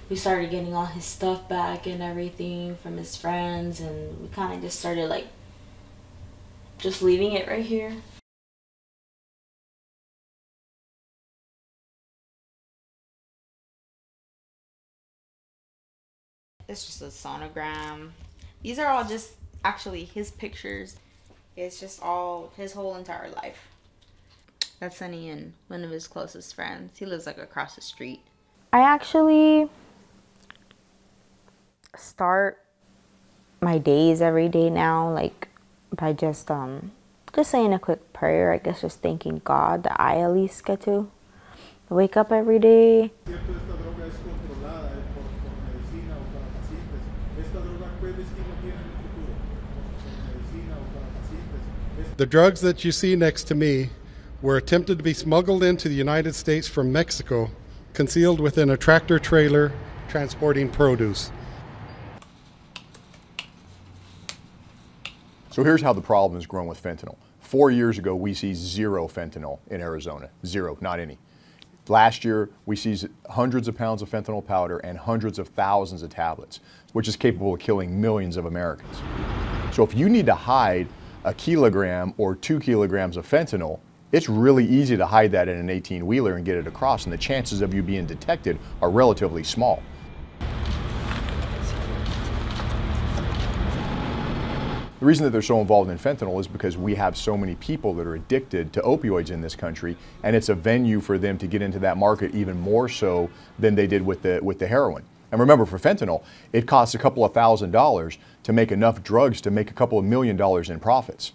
we started getting all his stuff back and everything from his friends, and we kind of just started like just leaving it right here. It's just a sonogram. These are all just actually his pictures. It's just all his whole entire life. That's Sunny and one of his closest friends. He lives like across the street. I actually start my days every day now, like by just saying a quick prayer. I guess just thanking God that I at least get to wake up every day. The drugs that you see next to me were attempted to be smuggled into the United States from Mexico, concealed within a tractor trailer transporting produce. So here's how the problem has grown with fentanyl. 4 years ago, we seized 0 fentanyl in Arizona. 0, not any. Last year, we seized hundreds of pounds of fentanyl powder and hundreds of thousands of tablets, which is capable of killing millions of Americans. So if you need to hide a kilogram or 2 kilograms of fentanyl, it's really easy to hide that in an 18-wheeler and get it across, and the chances of you being detected are relatively small. The reason that they're so involved in fentanyl is because we have so many people that are addicted to opioids in this country, and it's a venue for them to get into that market even more so than they did with the heroin. And remember, for fentanyl, it costs a couple of $1,000s to make enough drugs to make a couple of $1 million in profits.